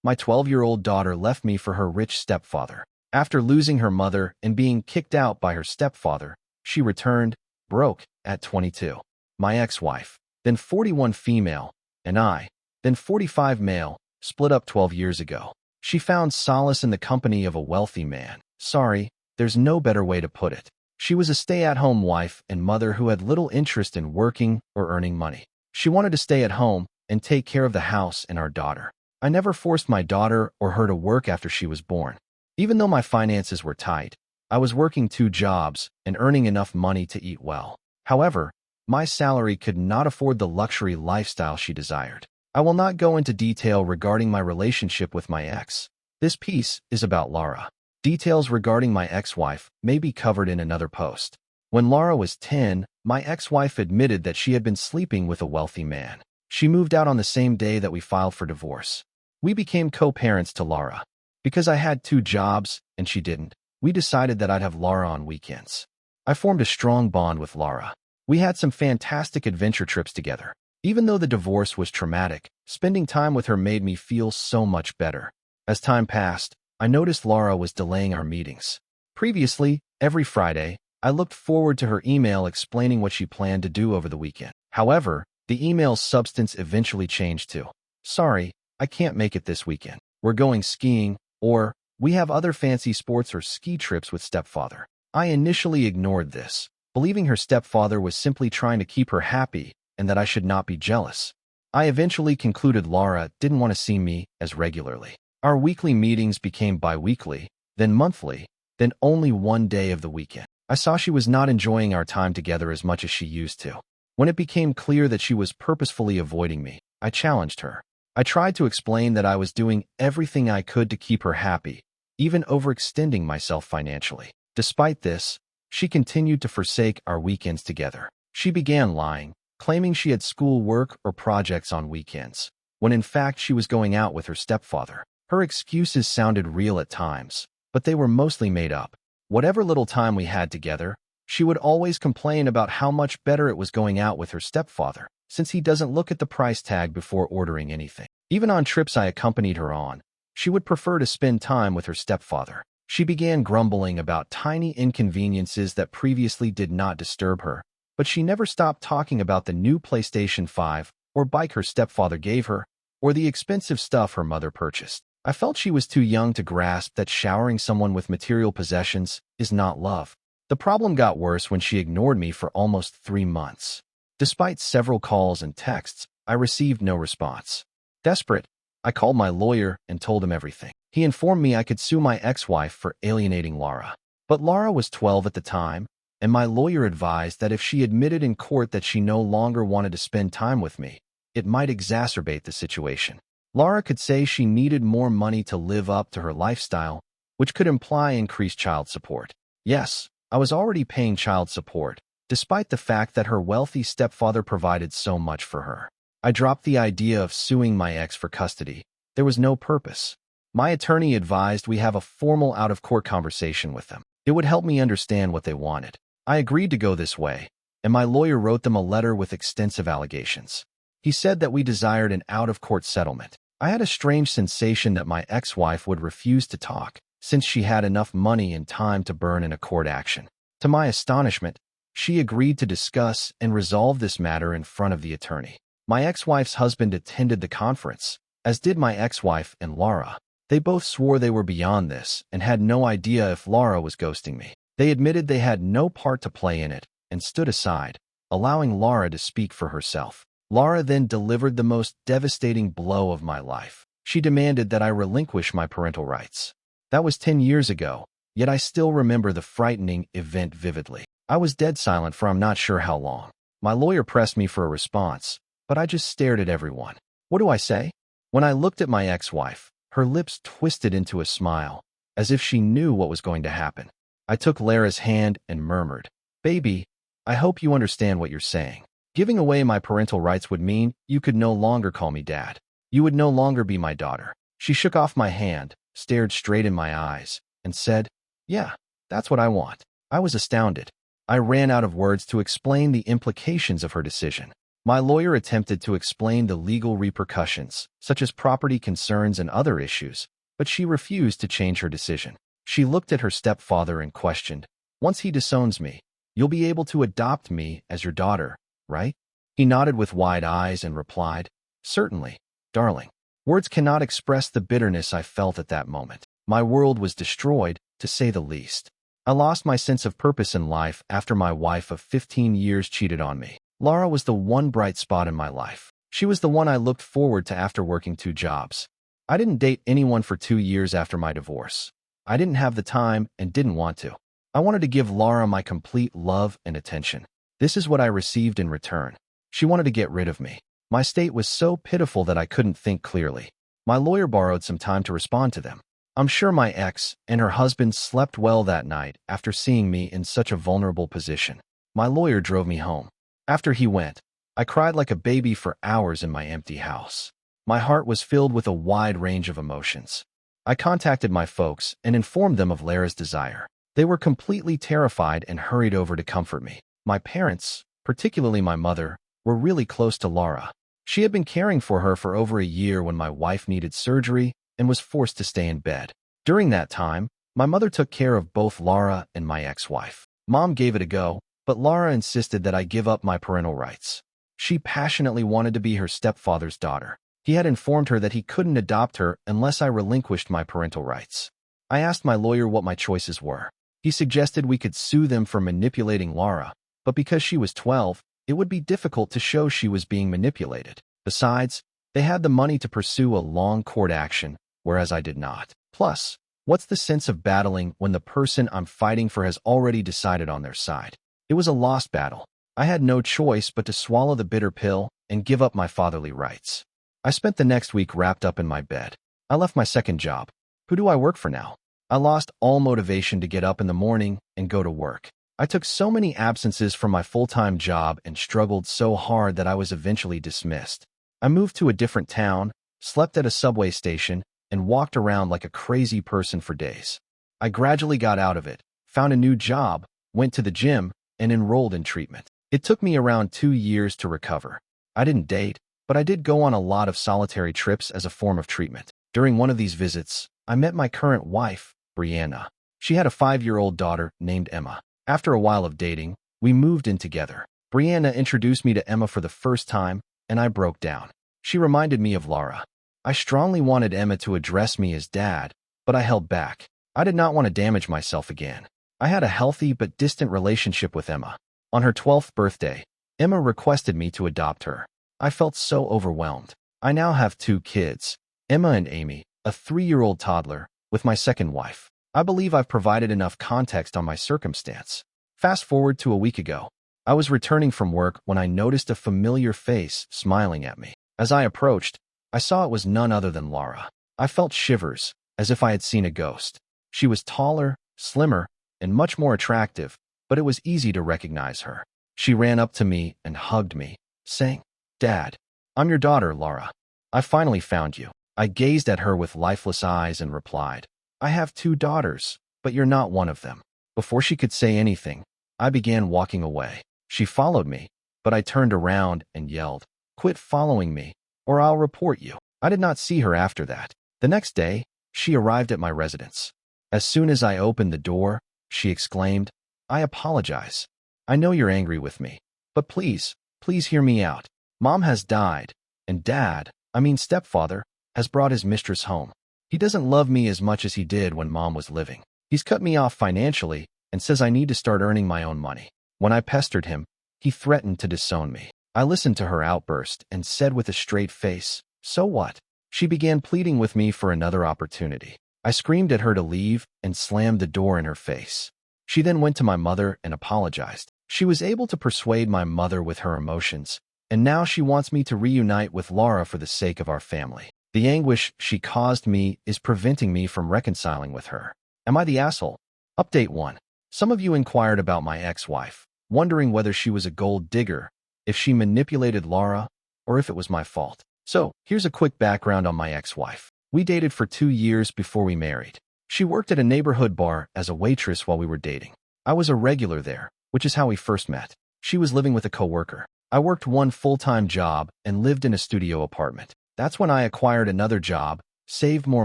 My 12-year-old daughter left me for her rich stepfather. After losing her mother and being kicked out by her stepfather, she returned, broke, at 22. My ex-wife, then 41 female, and I, then 45 male, split up 12 years ago. She found solace in the company of a wealthy man. Sorry, there's no better way to put it. She was a stay-at-home wife and mother who had little interest in working or earning money. She wanted to stay at home and take care of the house and our daughter. I never forced my daughter or her to work after she was born. Even though my finances were tight, I was working 2 jobs and earning enough money to eat well. However, my salary could not afford the luxury lifestyle she desired. I will not go into detail regarding my relationship with my ex. This piece is about Laura. Details regarding my ex-wife may be covered in another post. When Laura was 10, my ex-wife admitted that she had been sleeping with a wealthy man. She moved out on the same day that we filed for divorce. We became co-parents to Laura. Because I had 2 jobs and she didn't, we decided that I'd have Laura on weekends. I formed a strong bond with Laura. We had some fantastic adventure trips together. Even though the divorce was traumatic, spending time with her made me feel so much better. As time passed, I noticed Laura was delaying our meetings. Previously, every Friday, I looked forward to her email explaining what she planned to do over the weekend. However, the email's substance eventually changed to, "Sorry, I can't make it this weekend. We're going skiing," or "We have other fancy sports or ski trips with stepfather." I initially ignored this, believing her stepfather was simply trying to keep her happy and that I should not be jealous. I eventually concluded Laura didn't want to see me as regularly. Our weekly meetings became bi-weekly, then monthly, then only one day of the weekend. I saw she was not enjoying our time together as much as she used to. When it became clear that she was purposefully avoiding me, I challenged her. I tried to explain that I was doing everything I could to keep her happy, even overextending myself financially. Despite this, she continued to forsake our weekends together. She began lying, claiming she had school work or projects on weekends, when in fact she was going out with her stepfather. Her excuses sounded real at times, but they were mostly made up. Whatever little time we had together, she would always complain about how much better it was going out with her stepfather, since he doesn't look at the price tag before ordering anything. Even on trips I accompanied her on, she would prefer to spend time with her stepfather. She began grumbling about tiny inconveniences that previously did not disturb her, but she never stopped talking about the new PlayStation 5 or bike her stepfather gave her, or the expensive stuff her mother purchased. I felt she was too young to grasp that showering someone with material possessions is not love. The problem got worse when she ignored me for almost 3 months. Despite several calls and texts, I received no response. Desperate, I called my lawyer and told him everything. He informed me I could sue my ex-wife for alienating Laura. But Laura was 12 at the time, and my lawyer advised that if she admitted in court that she no longer wanted to spend time with me, it might exacerbate the situation. Laura could say she needed more money to live up to her lifestyle, which could imply increased child support. Yes, I was already paying child support, despite the fact that her wealthy stepfather provided so much for her. I dropped the idea of suing my ex for custody. There was no purpose. My attorney advised we have a formal out-of-court conversation with them. It would help me understand what they wanted. I agreed to go this way, and my lawyer wrote them a letter with extensive allegations. He said that we desired an out-of-court settlement. I had a strange sensation that my ex-wife would refuse to talk, since she had enough money and time to burn in a court action. To my astonishment, she agreed to discuss and resolve this matter in front of the attorney. My ex-wife's husband attended the conference, as did my ex-wife and Laura. They both swore they were beyond this and had no idea if Laura was ghosting me. They admitted they had no part to play in it and stood aside, allowing Laura to speak for herself. Laura then delivered the most devastating blow of my life. She demanded that I relinquish my parental rights. That was 10 years ago, yet I still remember the frightening event vividly. I was dead silent for I'm not sure how long. My lawyer pressed me for a response, but I just stared at everyone. What do I say? When I looked at my ex-wife, her lips twisted into a smile, as if she knew what was going to happen. I took Lara's hand and murmured, "Baby, I hope you understand what you're saying. Giving away my parental rights would mean you could no longer call me dad. You would no longer be my daughter." She shook off my hand, stared straight in my eyes, and said, "Yeah, that's what I want." I was astounded. I ran out of words to explain the implications of her decision. My lawyer attempted to explain the legal repercussions, such as property concerns and other issues, but she refused to change her decision. She looked at her stepfather and questioned, "Once he disowns me, you'll be able to adopt me as your daughter, right?" He nodded with wide eyes and replied, "Certainly, darling." Words cannot express the bitterness I felt at that moment. My world was destroyed, to say the least. I lost my sense of purpose in life after my wife of 15 years cheated on me. Laura was the one bright spot in my life. She was the one I looked forward to after working 2 jobs. I didn't date anyone for 2 years after my divorce. I didn't have the time and didn't want to. I wanted to give Laura my complete love and attention. This is what I received in return. She wanted to get rid of me. My state was so pitiful that I couldn't think clearly. My lawyer borrowed some time to respond to them. I'm sure my ex and her husband slept well that night after seeing me in such a vulnerable position. My lawyer drove me home. After he went, I cried like a baby for hours in my empty house. My heart was filled with a wide range of emotions. I contacted my folks and informed them of Lara's desire. They were completely terrified and hurried over to comfort me. My parents, particularly my mother, were really close to Laura. She had been caring for her for over a year when my wife needed surgery and was forced to stay in bed. During that time, my mother took care of both Laura and my ex-wife. Mom gave it a go, but Laura insisted that I give up my parental rights. She passionately wanted to be her stepfather's daughter. He had informed her that he couldn't adopt her unless I relinquished my parental rights. I asked my lawyer what my choices were. He suggested we could sue them for manipulating Laura, but because she was 12, it would be difficult to show she was being manipulated. Besides, they had the money to pursue a long court action, whereas I did not. Plus, what's the sense of battling when the person I'm fighting for has already decided on their side? It was a lost battle. I had no choice but to swallow the bitter pill and give up my fatherly rights. I spent the next week wrapped up in my bed. I left my second job. Who do I work for now? I lost all motivation to get up in the morning and go to work. I took so many absences from my full-time job and struggled so hard that I was eventually dismissed. I moved to a different town, slept at a subway station, and walked around like a crazy person for days. I gradually got out of it, found a new job, went to the gym, and enrolled in treatment. It took me around 2 years to recover. I didn't date, but I did go on a lot of solitary trips as a form of treatment. During one of these visits, I met my current wife, Brianna. She had a 5-year-old daughter named Emma. After a while of dating, we moved in together. Brianna introduced me to Emma for the first time, and I broke down. She reminded me of Laura. I strongly wanted Emma to address me as Dad, but I held back. I did not want to damage myself again. I had a healthy but distant relationship with Emma. On her 12th birthday, Emma requested me to adopt her. I felt so overwhelmed. I now have 2 kids, Emma and Amy, a 3-year-old toddler, with my second wife. I believe I've provided enough context on my circumstance. Fast forward to a week ago. I was returning from work when I noticed a familiar face smiling at me. As I approached, I saw it was none other than Laura. I felt shivers, as if I had seen a ghost. She was taller, slimmer, and much more attractive, but it was easy to recognize her. She ran up to me and hugged me, saying, "Dad, I'm your daughter, Laura. I finally found you." I gazed at her with lifeless eyes and replied, "I have 2 daughters, but you're not one of them." Before she could say anything, I began walking away. She followed me, but I turned around and yelled, "Quit following me, or I'll report you." I did not see her after that. The next day, she arrived at my residence. As soon as I opened the door, she exclaimed, "I apologize. I know you're angry with me, but please hear me out. Mom has died, and Dad, stepfather, has brought his mistress home. He doesn't love me as much as he did when Mom was living. He's cut me off financially and says I need to start earning my own money. When I pestered him, he threatened to disown me." I listened to her outburst and said with a straight face, "So what?" She began pleading with me for another opportunity. I screamed at her to leave and slammed the door in her face. She then went to my mother and apologized. She was able to persuade my mother with her emotions, and now she wants me to reunite with Laura for the sake of our family. The anguish she caused me is preventing me from reconciling with her. Am I the asshole? Update 1. Some of you inquired about my ex-wife, wondering whether she was a gold digger, if she manipulated Laura, or if it was my fault. So, here's a quick background on my ex-wife. We dated for 2 years before we married. She worked at a neighborhood bar as a waitress while we were dating. I was a regular there, which is how we first met. She was living with a coworker. I worked one full-time job and lived in a studio apartment. That's when I acquired another job, saved more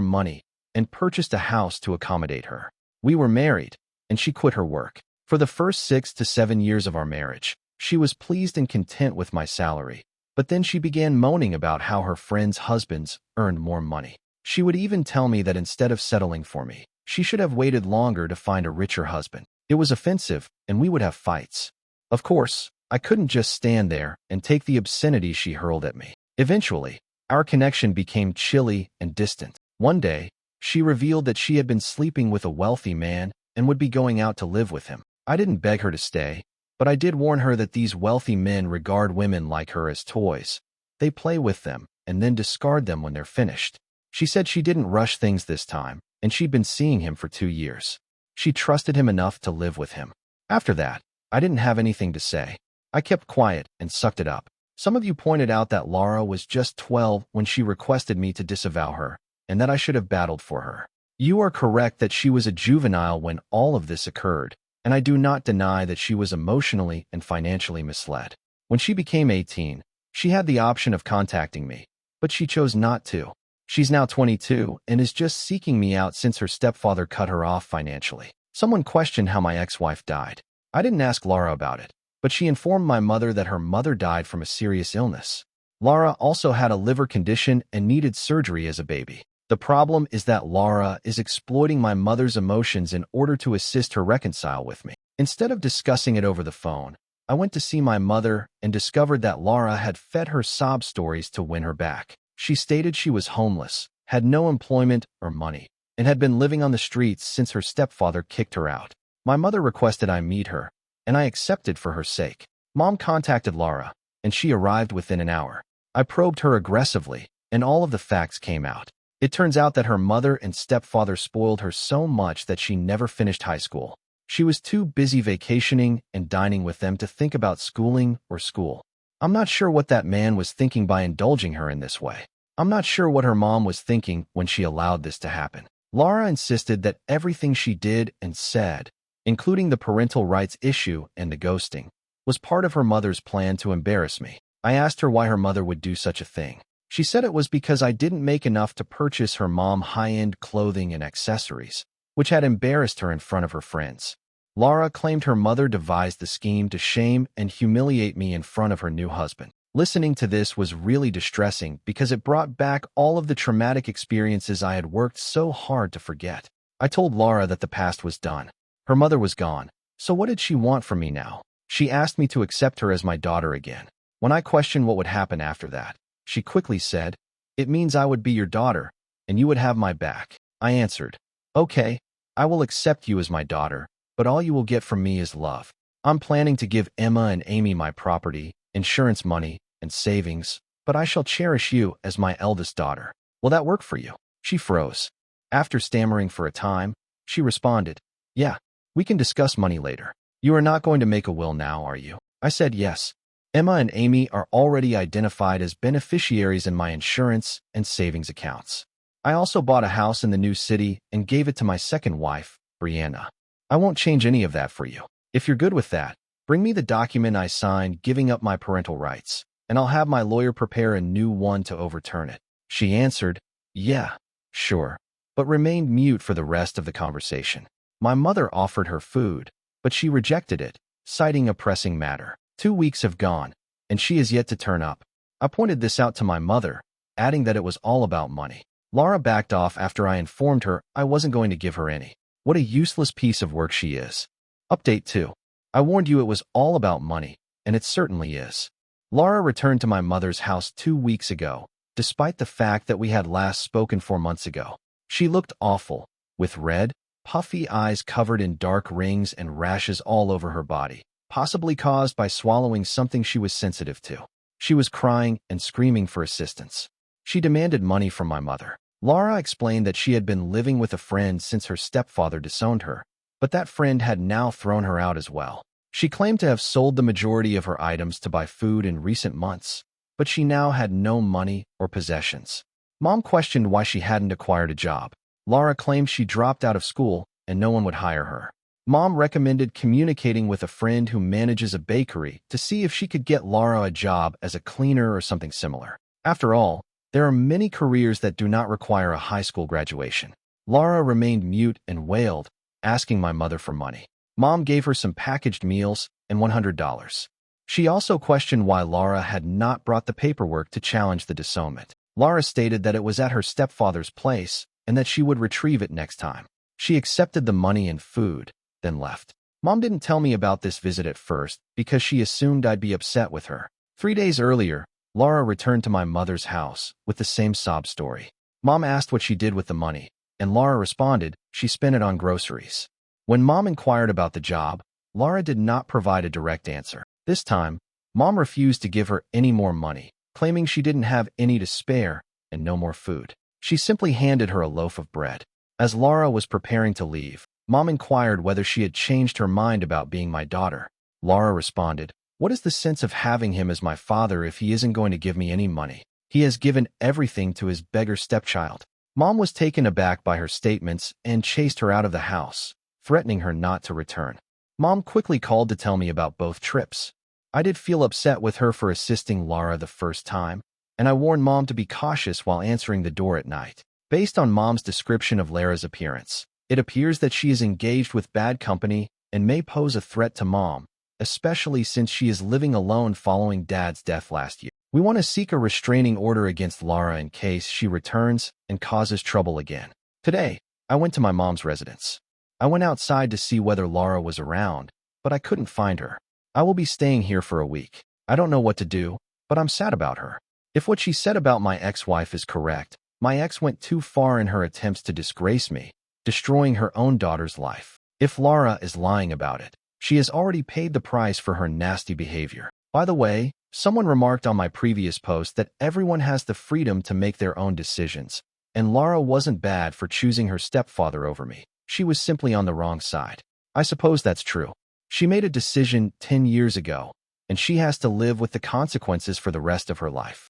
money, and purchased a house to accommodate her. We were married, and she quit her work. For the first 6 to 7 years of our marriage, she was pleased and content with my salary, but then she began moaning about how her friends' husbands earned more money. She would even tell me that instead of settling for me, she should have waited longer to find a richer husband. It was offensive, and we would have fights. Of course, I couldn't just stand there and take the obscenity she hurled at me. Eventually, our connection became chilly and distant. One day, she revealed that she had been sleeping with a wealthy man and would be going out to live with him. I didn't beg her to stay, but I did warn her that these wealthy men regard women like her as toys. They play with them and then discard them when they're finished. She said she didn't rush things this time, and she'd been seeing him for 2 years. She trusted him enough to live with him. After that, I didn't have anything to say. I kept quiet and sucked it up. Some of you pointed out that Laura was just 12 when she requested me to disavow her, and that I should have battled for her. You are correct that she was a juvenile when all of this occurred, and I do not deny that she was emotionally and financially misled. When she became 18, she had the option of contacting me, but she chose not to. She's now 22 and is just seeking me out since her stepfather cut her off financially. Someone questioned how my ex-wife died. I didn't ask Laura about it, but she informed my mother that her mother died from a serious illness. Laura also had a liver condition and needed surgery as a baby. The problem is that Laura is exploiting my mother's emotions in order to assist her reconcile with me. Instead of discussing it over the phone, I went to see my mother and discovered that Laura had fed her sob stories to win her back. She stated she was homeless, had no employment or money, and had been living on the streets since her stepfather kicked her out. My mother requested I meet her, and I accepted for her sake. Mom contacted Laura, and she arrived within an hour. I probed her aggressively, and all of the facts came out. It turns out that her mother and stepfather spoiled her so much that she never finished high school. She was too busy vacationing and dining with them to think about schooling or school. I'm not sure what that man was thinking by indulging her in this way. I'm not sure what her mom was thinking when she allowed this to happen. Laura insisted that everything she did and said, including the parental rights issue and the ghosting, was part of her mother's plan to embarrass me. I asked her why her mother would do such a thing. She said it was because I didn't make enough to purchase her mom high-end clothing and accessories, which had embarrassed her in front of her friends. Laura claimed her mother devised the scheme to shame and humiliate me in front of her new husband. Listening to this was really distressing because it brought back all of the traumatic experiences I had worked so hard to forget. I told Laura that the past was done. Her mother was gone. So what did she want from me now? She asked me to accept her as my daughter again. When I questioned what would happen after that, she quickly said, "It means I would be your daughter, and you would have my back." I answered, "Okay, I will accept you as my daughter, but all you will get from me is love. I'm planning to give Emma and Amy my property, insurance money, and savings, but I shall cherish you as my eldest daughter. Will that work for you?" She froze. After stammering for a time, she responded, "Yeah, we can discuss money later. You are not going to make a will now, are you?" I said yes. Emma and Amy are already identified as beneficiaries in my insurance and savings accounts. I also bought a house in the new city and gave it to my second wife, Brianna. I won't change any of that for you. If you're good with that, bring me the document I signed giving up my parental rights, and I'll have my lawyer prepare a new one to overturn it. She answered, "Yeah, sure," but remained mute for the rest of the conversation. My mother offered her food, but she rejected it, citing a pressing matter. 2 weeks have gone, and she is yet to turn up. I pointed this out to my mother, adding that it was all about money. Laura backed off after I informed her I wasn't going to give her any. What a useless piece of work she is. Update 2. I warned you it was all about money, and it certainly is. Laura returned to my mother's house 2 weeks ago, despite the fact that we had last spoken 4 months ago. She looked awful, with red, puffy eyes covered in dark rings and rashes all over her body, possibly caused by swallowing something she was sensitive to. She was crying and screaming for assistance. She demanded money from my mother. Laura explained that she had been living with a friend since her stepfather disowned her, but that friend had now thrown her out as well. She claimed to have sold the majority of her items to buy food in recent months, but she now had no money or possessions. Mom questioned why she hadn't acquired a job. Laura claimed she dropped out of school and no one would hire her. Mom recommended communicating with a friend who manages a bakery to see if she could get Laura a job as a cleaner or something similar. After all, there are many careers that do not require a high school graduation. Laura remained mute and wailed, asking my mother for money. Mom gave her some packaged meals and $100. She also questioned why Laura had not brought the paperwork to challenge the disownment. Laura stated that it was at her stepfather's place and that she would retrieve it next time. She accepted the money and food, then left. Mom didn't tell me about this visit at first because she assumed I'd be upset with her. 3 days earlier, Laura returned to my mother's house with the same sob story. Mom asked what she did with the money, and Laura responded she spent it on groceries. When Mom inquired about the job, Laura did not provide a direct answer. This time, Mom refused to give her any more money, claiming she didn't have any to spare and no more food. She simply handed her a loaf of bread. As Laura was preparing to leave, Mom inquired whether she had changed her mind about being my daughter. Laura responded, "What is the sense of having him as my father if he isn't going to give me any money? He has given everything to his beggar stepchild." Mom was taken aback by her statements and chased her out of the house, threatening her not to return. Mom quickly called to tell me about both trips. I did feel upset with her for assisting Laura the first time, and I warned Mom to be cautious while answering the door at night. Based on Mom's description of Lara's appearance, it appears that she is engaged with bad company and may pose a threat to Mom, especially since she is living alone following Dad's death last year. We want to seek a restraining order against Laura in case she returns and causes trouble again. Today, I went to my mom's residence. I went outside to see whether Laura was around, but I couldn't find her. I will be staying here for a week. I don't know what to do, but I'm sad about her. If what she said about my ex-wife is correct, my ex went too far in her attempts to disgrace me, destroying her own daughter's life. If Laura is lying about it, she has already paid the price for her nasty behavior. By the way, someone remarked on my previous post that everyone has the freedom to make their own decisions, and Laura wasn't bad for choosing her stepfather over me. She was simply on the wrong side. I suppose that's true. She made a decision 10 years ago, and she has to live with the consequences for the rest of her life.